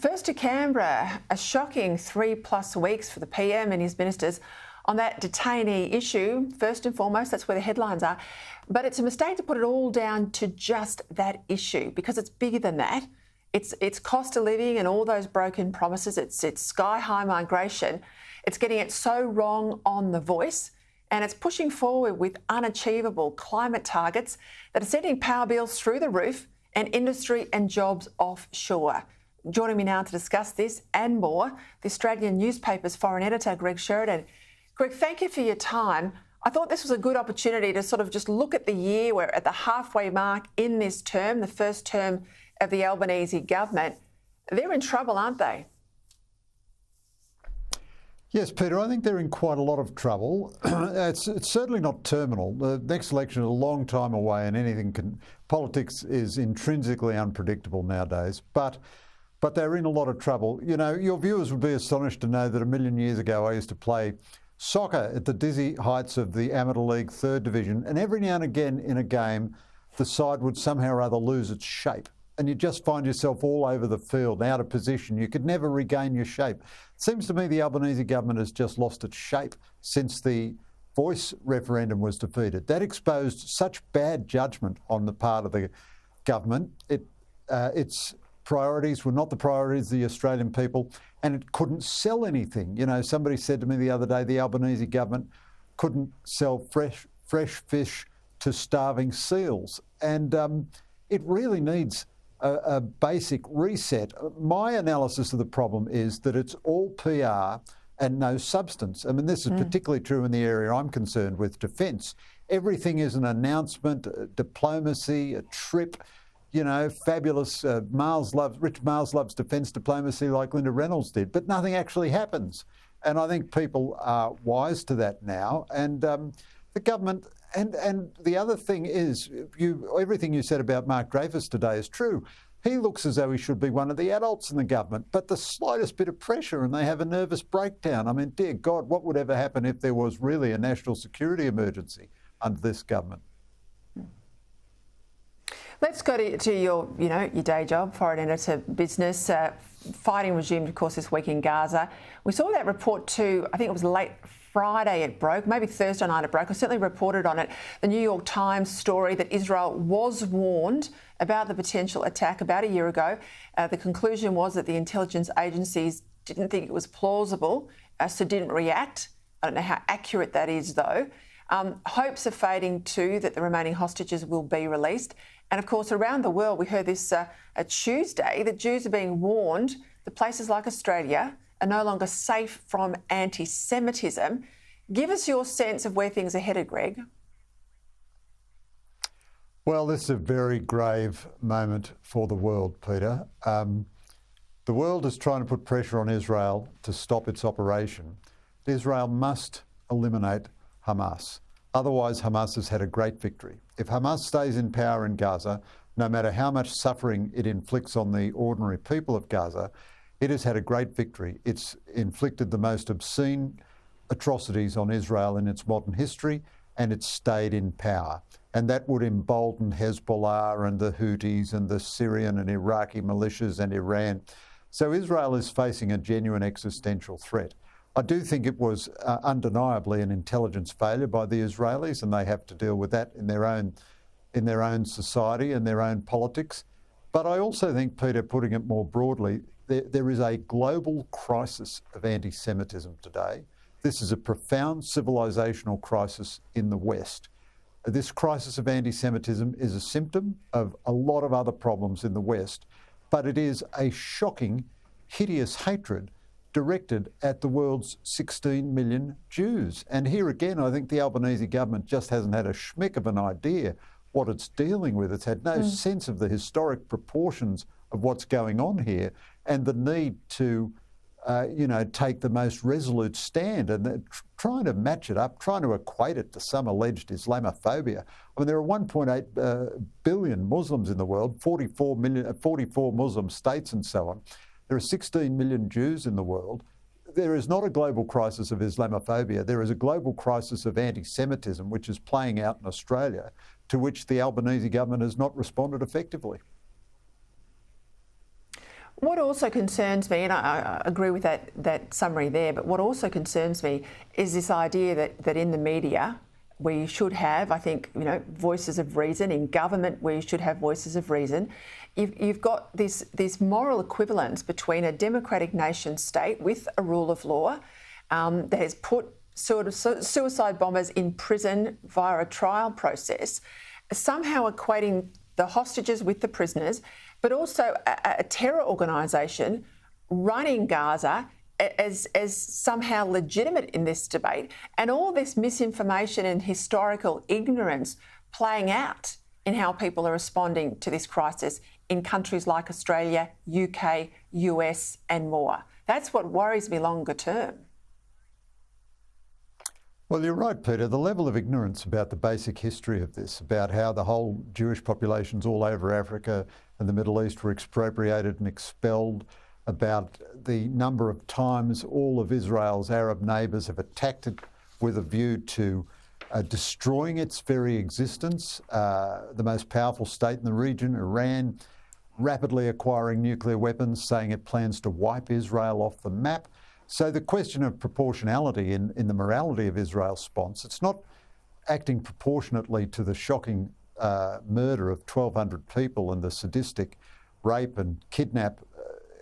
First to Canberra, a shocking 3+ weeks for the PM and his ministers on that detainee issue. First and foremost, that's where the headlines are. But it's a mistake to put it all down to just that issue, because it's bigger than that. It's cost of living and all those broken promises. It's sky-high migration. It's getting it so wrong on The Voice, and it's pushing forward with unachievable climate targets that are sending power bills through the roof and industry and jobs offshore. Joining me now to discuss this and more, the Australian newspaper's foreign editor, Greg Sheridan. Greg, thank you for your time. I thought this was a good opportunity to sort of just look at the year. We're at the halfway mark in this term, the first term of the Albanese government. They're in trouble, aren't they? Yes, Peter, I think they're in quite a lot of trouble. It's certainly not terminal. The next election is a long time away, and politics is intrinsically unpredictable nowadays. But they're in a lot of trouble. You know, your viewers would be astonished to know that 1,000,000 years ago I used to play soccer at the dizzy heights of the Amateur League 3rd Division, and every now and again in a game the side would somehow or other lose its shape, and you just find yourself all over the field, out of position. You could never regain your shape. It seems to me the Albanese government has just lost its shape since the Voice referendum was defeated. That exposed such bad judgment on the part of the government. Its priorities were not the priorities of the Australian people, and it couldn't sell anything. You know, somebody said to me the other day the Albanese government couldn't sell fresh fish to starving seals, and it really needs a basic reset. My analysis of the problem is that it's all PR and no substance. I mean, this is particularly true in the area I'm concerned with, defence. Everything is an announcement, diplomacy, a trip. You know, fabulous. Rich Miles loves defence diplomacy like Linda Reynolds did, but nothing actually happens. And I think people are wise to that now. And the government, and the other thing is, everything you said about Mark Dreyfus today is true. He looks as though he should be one of the adults in the government, but the slightest bit of pressure and they have a nervous breakdown. I mean, dear God, what would ever happen if there was really a national security emergency under this government? Let's go to your day job, foreign editor business. Fighting resumed, of course, this week in Gaza. We saw that report too. I think it was late Friday it broke, maybe Thursday night it broke. I certainly reported on it. The New York Times story that Israel was warned about the potential attack about a year ago. The conclusion was that the intelligence agencies didn't think it was plausible, so didn't react. I don't know how accurate that is, though. Hopes are fading too that the remaining hostages will be released. And of course, around the world, we heard this Tuesday, that Jews are being warned that places like Australia are no longer safe from anti-Semitism. Give us your sense of where things are headed, Greg. Well, this is a very grave moment for the world, Peter. The world is trying to put pressure on Israel to stop its operation. Israel must eliminate Hamas. Otherwise, Hamas has had a great victory. If Hamas stays in power in Gaza, no matter how much suffering it inflicts on the ordinary people of Gaza, it has had a great victory. It's inflicted the most obscene atrocities on Israel in its modern history, and it's stayed in power. And that would embolden Hezbollah and the Houthis and the Syrian and Iraqi militias and Iran. So Israel is facing a genuine existential threat. I do think it was undeniably an intelligence failure by the Israelis, and they have to deal with that in their own society and their own politics. But I also think, Peter, putting it more broadly, there is a global crisis of anti-Semitism today. This is a profound civilizational crisis in the West. This crisis of anti-Semitism is a symptom of a lot of other problems in the West, but it is a shocking, hideous hatred directed at the world's 16 million Jews. And here again, I think the Albanese government just hasn't had a schmick of an idea what it's dealing with. It's had no sense of the historic proportions of what's going on here and the need to, take the most resolute stand, and trying to match it up, trying to equate it to some alleged Islamophobia. I mean, there are 1.8 billion Muslims in the world, 44 Muslim states and so on. There are 16 million Jews in the world. There is not a global crisis of Islamophobia. There is a global crisis of anti-Semitism, which is playing out in Australia, to which the Albanese government has not responded effectively. What also concerns me, and I agree with that summary there, but what also concerns me is this idea that in the media we should have, I think, voices of reason. In government we should have voices of reason. You've got this moral equivalence between a democratic nation state with a rule of law that has put sort of suicide bombers in prison via a trial process, somehow equating the hostages with the prisoners, but also a terror organisation running Gaza as somehow legitimate in this debate, and all this misinformation and historical ignorance playing out in how people are responding to this crisis in countries like Australia, UK, US and more. That's what worries me longer term. Well, you're right, Peter. The level of ignorance about the basic history of this, about how the whole Jewish populations all over Africa and the Middle East were expropriated and expelled, about the number of times all of Israel's Arab neighbours have attacked it with a view to destroying its very existence. The most powerful state in the region, Iran, rapidly acquiring nuclear weapons, saying it plans to wipe Israel off the map. So the question of proportionality in the morality of Israel's response, it's not acting proportionately to the shocking murder of 1,200 people and the sadistic rape and kidnap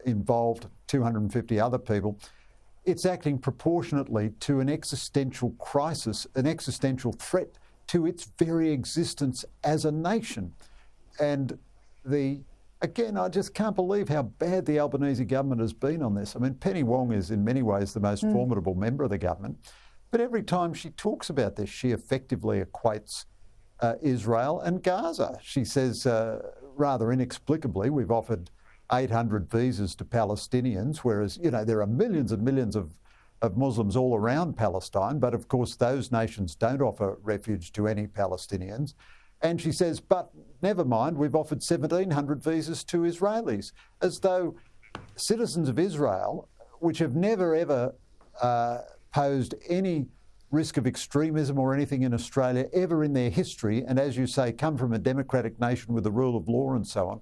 involved 250 other people. It's acting proportionately to an existential crisis, an existential threat to its very existence as a nation. And again, I just can't believe how bad the Albanese government has been on this. I mean, Penny Wong is in many ways the most formidable member of the government, but every time she talks about this, she effectively equates Israel and Gaza. She says, rather inexplicably, we've offered 800 visas to Palestinians, whereas, there are millions and millions of Muslims all around Palestine, but of course those nations don't offer refuge to any Palestinians. And she says, but never mind, we've offered 1,700 visas to Israelis, as though citizens of Israel, which have never ever posed any risk of extremism or anything in Australia ever in their history, and as you say, come from a democratic nation with the rule of law and so on,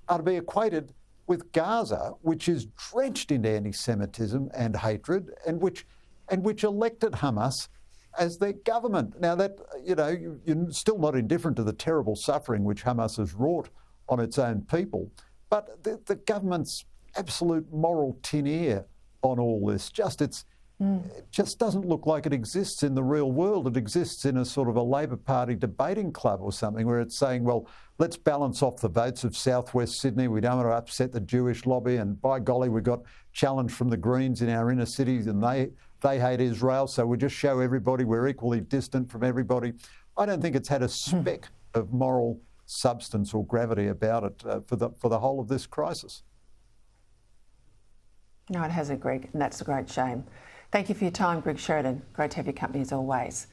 are to be equated with Gaza, which is drenched in anti-Semitism and hatred, and which elected Hamas as their government. Now that, you're still not indifferent to the terrible suffering which Hamas has wrought on its own people, but the government's absolute moral tin ear on all this, it just doesn't look like it exists in the real world. It exists in a sort of a Labor Party debating club or something, where it's saying, well, let's balance off the votes of southwest Sydney. We don't want to upset the Jewish lobby, and by golly, we got challenge from the Greens in our inner cities, and they hate Israel, so we just show everybody we're equally distant from everybody. I don't think it's had a speck of moral substance or gravity about it for the whole of this crisis. No, it hasn't, Greg, and that's a great shame. Thank you for your time, Greg Sheridan. Great to have your company as always.